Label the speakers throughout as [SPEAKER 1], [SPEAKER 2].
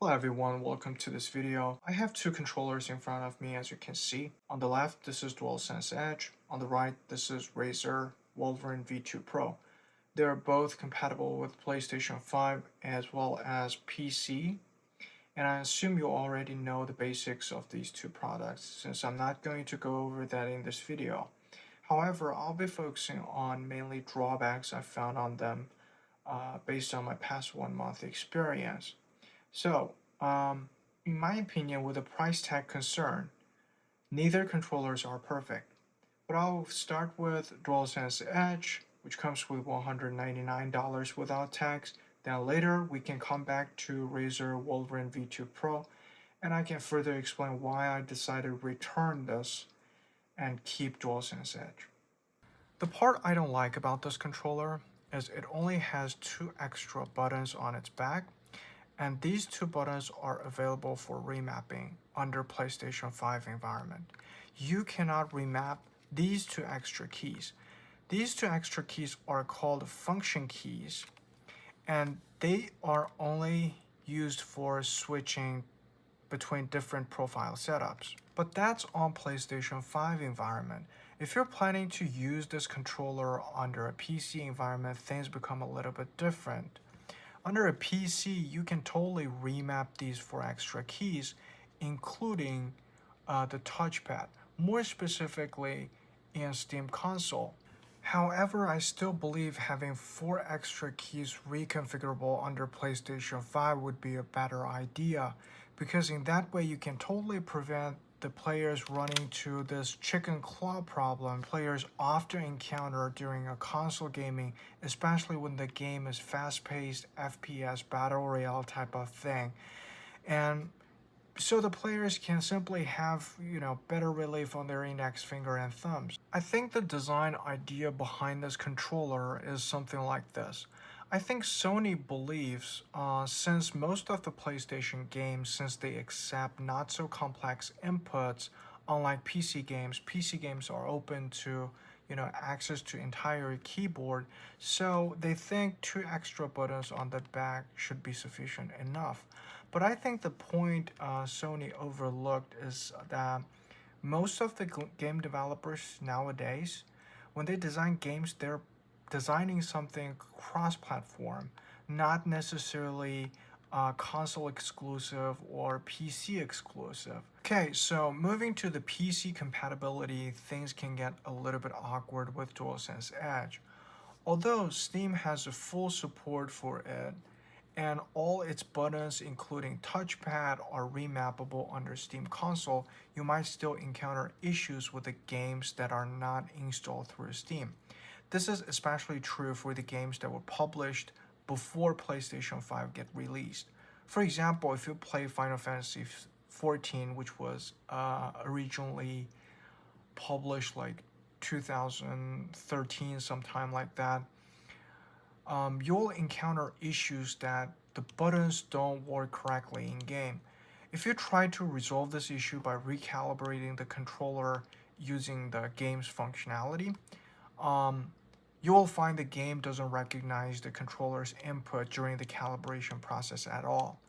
[SPEAKER 1] Hello everyone, welcome to this video. I have two controllers in front of me as you can see. On the left, this is DualSense Edge. On the right, this is Razer Wolverine V2 Pro. They are both compatible with PlayStation 5 as well as PC. And I assume you already know the basics of these two products since I'm not going to go over that in this video. However, I'll be focusing on mainly drawbacks I found on them based on my past 1 month experience. So, in my opinion, with the price tag concern, neither controllers are perfect. But I'll start with DualSense Edge, which comes with $199 without tax. Then later, we can come back to Razer Wolverine V2 Pro, and I can further explain why I decided to return this and keep DualSense Edge. The part I don't like about this controller is it only has 2 extra buttons on its back, and these 2 buttons are available for remapping under PlayStation 5 environment. You cannot remap these 2 extra keys. These 2 extra keys are called function keys, and they are only used for switching between different profile setups. But that's on PlayStation 5 environment. If you're planning to use this controller under a PC environment, things become a little bit different. Under a PC, you can totally remap these 4 extra keys, including the touchpad, more specifically in Steam console. However, I still believe having 4 extra keys reconfigurable under PlayStation 5 would be a better idea, because in that way you can totally prevent the players running to this chicken claw problem players often encounter during a console gaming, especially when the game is fast-paced FPS battle royale type of thing. And so the players can simply have, better relief on their index finger and thumbs. I think the design idea behind this controller is something like this. I think Sony believes, since most of the PlayStation games, since they accept not so complex inputs, unlike PC games are open to, access to entire keyboard, so they think 2 extra buttons on the back should be sufficient enough. But I think the point Sony overlooked is that most of the game developers nowadays, when they design games, they're designing something cross-platform, not necessarily console exclusive or PC exclusive. Okay, so moving to the PC compatibility, things can get a little bit awkward with DualSense Edge. Although Steam has a full support for it, and all its buttons, including touchpad, are remappable under Steam console, you might still encounter issues with the games that are not installed through Steam. This is especially true for the games that were published before PlayStation 5 get released. For example, if you play Final Fantasy XIV, which was originally published like 2013, sometime like that, you'll encounter issues that the buttons don't work correctly in game. If you try to resolve this issue by recalibrating the controller using the game's functionality, you will find the game doesn't recognize the controller's input during the calibration process at all.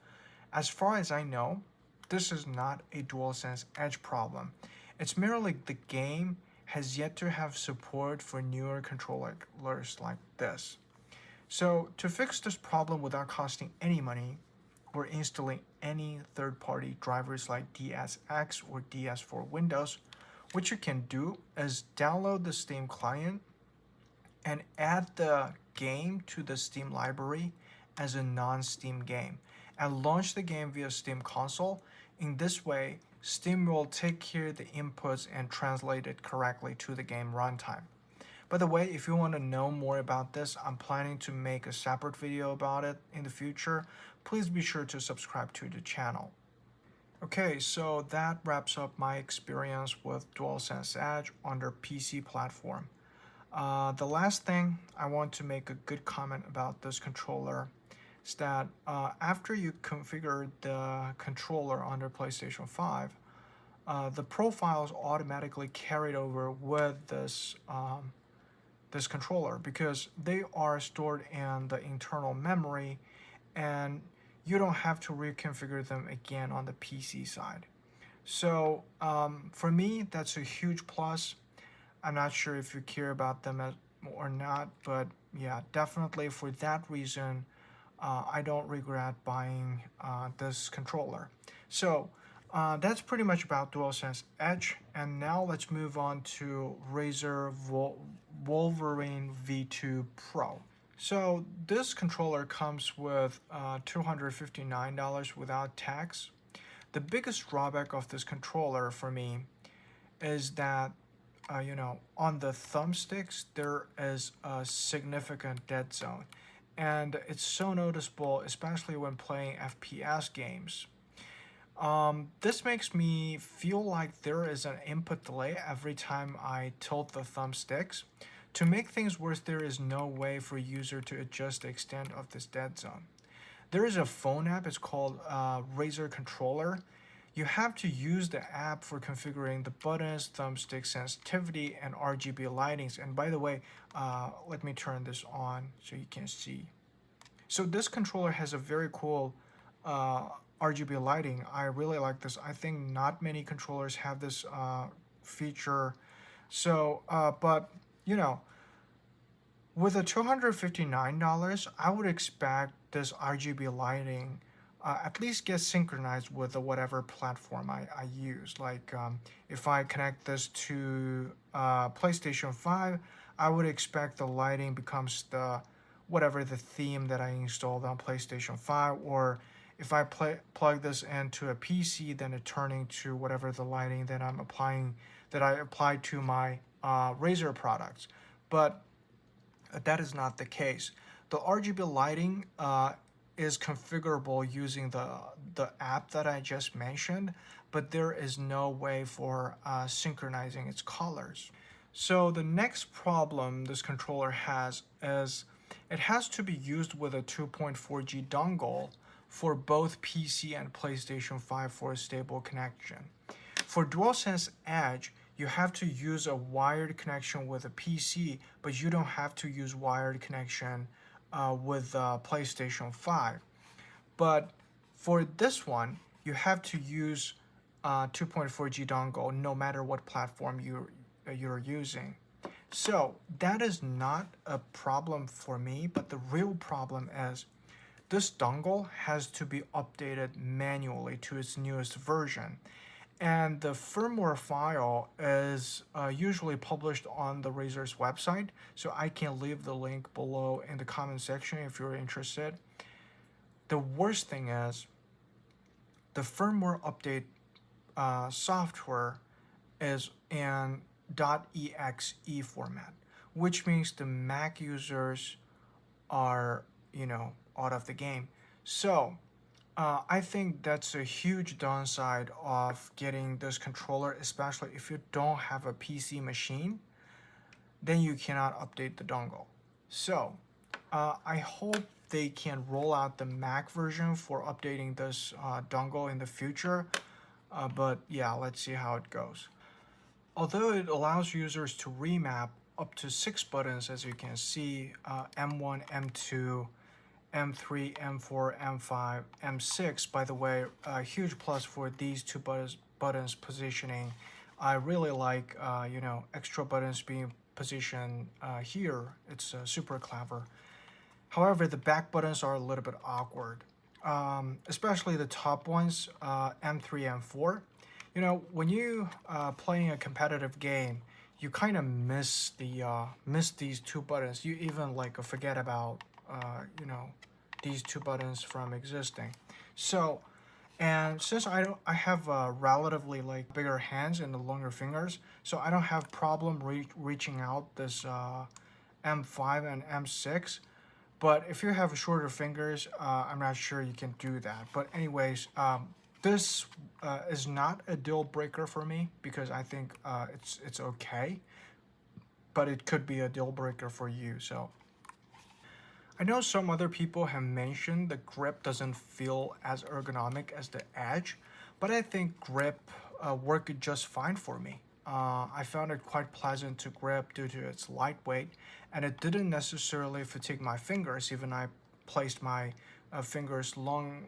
[SPEAKER 1] As far as I know, this is not a DualSense Edge problem. It's merely the game has yet to have support for newer controllers like this. So to fix this problem without costing any money or installing any third-party drivers like DSX or DS for Windows, what you can do is download the Steam client and add the game to the Steam library as a non-Steam game and launch the game via Steam console. In this way, Steam will take care of the inputs and translate it correctly to the game runtime. By the way, if you want to know more about this, I'm planning to make a separate video about it in the future. Please be sure to subscribe to the channel. Okay, so that wraps up my experience with DualSense Edge on their PC platform. The last thing I want to make a good comment about this controller is that after you configure the controller under PlayStation 5, the profiles automatically carried over with this controller because they are stored in the internal memory, and you don't have to reconfigure them again on the PC side. So for me, that's a huge plus. I'm not sure if you care about them or not, but yeah, definitely for that reason, I don't regret buying this controller. So that's pretty much about DualSense Edge. And now let's move on to Razer Wolverine V2 Pro. So this controller comes with $259 without tax. The biggest drawback of this controller for me is that on the thumbsticks there is a significant dead zone, and it's so noticeable, especially when playing FPS games. This makes me feel like there is an input delay every time I tilt the thumbsticks. To make things worse, there is no way for a user to adjust the extent of this dead zone. There is a phone app, it's called Razer Controller. You have to use the app for configuring the buttons, thumbstick sensitivity, and RGB lightings. And by the way, let me turn this on so you can see. So this controller has a very cool RGB lighting. I really like this. I think not many controllers have this feature. So, but with a $259, I would expect this RGB lighting at least get synchronized with whatever platform I use. Like if I connect this to PlayStation 5, I would expect the lighting becomes whatever the theme that I installed on PlayStation 5, or if I plug this into a PC, then it turning to whatever the lighting that I applied to my Razer products. But that is not the case. The RGB lighting is configurable using the app that I just mentioned, but there is no way for synchronizing its colors. So the next problem this controller has is it has to be used with a 2.4G dongle for both PC and PlayStation 5 for a stable connection. For DualSense Edge, you have to use a wired connection with a PC, but you don't have to use wired connection with PlayStation 5. But for this one, you have to use 2.4G dongle no matter what platform you're using. So that is not a problem for me, but the real problem is this dongle has to be updated manually to its newest version. And the firmware file is usually published on the Razer's website, so I can leave the link below in the comment section if you're interested. The worst thing is the firmware update software is in .exe format, which means the Mac users are, out of the game. So I think that's a huge downside of getting this controller, especially if you don't have a PC machine, then you cannot update the dongle. So I hope they can roll out the Mac version for updating this dongle in the future. But yeah, let's see how it goes. Although it allows users to remap up to 6 buttons, as you can see, M1, M2, M3, M4, M5, M6. By the way, a huge plus for these two buttons positioning. I really like extra buttons being positioned here. It's super clever. However, the back buttons are a little bit awkward, especially the top ones, M3, M4. When you playing a competitive game, you kind of miss these two buttons. You even forget about these two buttons from existing. So, and since I have relatively bigger hands and the longer fingers, so I don't have problem reaching out this M5 and M6. But if you have shorter fingers, I'm not sure you can do that. But anyways, this is not a deal breaker for me because I think it's okay, but it could be a deal breaker for you. So I know some other people have mentioned the grip doesn't feel as ergonomic as the Edge, but I think grip worked just fine for me. I found it quite pleasant to grip due to its lightweight, and it didn't necessarily fatigue my fingers even I placed my fingers long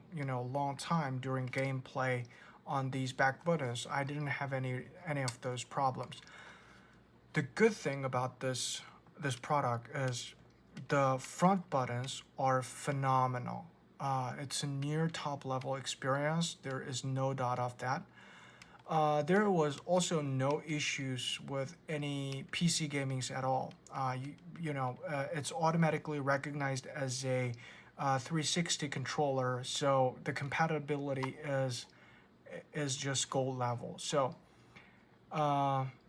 [SPEAKER 1] time during gameplay on these back buttons. I didn't have any of those problems. The good thing about this product is the front buttons are phenomenal. It's a near top level experience. There is no doubt of that. There was also no issues with any PC gamings at all. It's automatically recognized as a 360 controller, so the compatibility is just gold level. So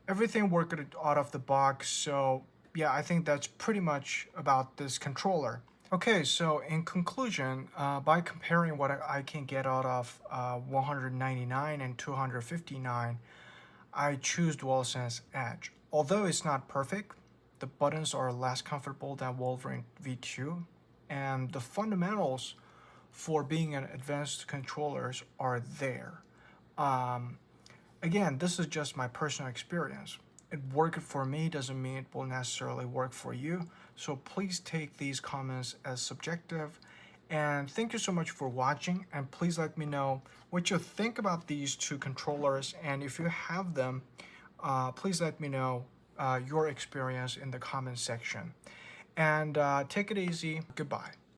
[SPEAKER 1] everything worked out of the box. So yeah, I think that's pretty much about this controller. Okay, so in conclusion, by comparing what I can get out of 199 and 259, I choose DualSense Edge. Although it's not perfect, the buttons are less comfortable than Wolverine V2, and the fundamentals for being an advanced controllers are there. Again, this is just my personal experience. It worked for me doesn't mean it will necessarily work for you. So please take these comments as subjective. And thank you so much for watching. And please let me know what you think about these two controllers. And if you have them, please let me know your experience in the comment section. And take it easy. Goodbye.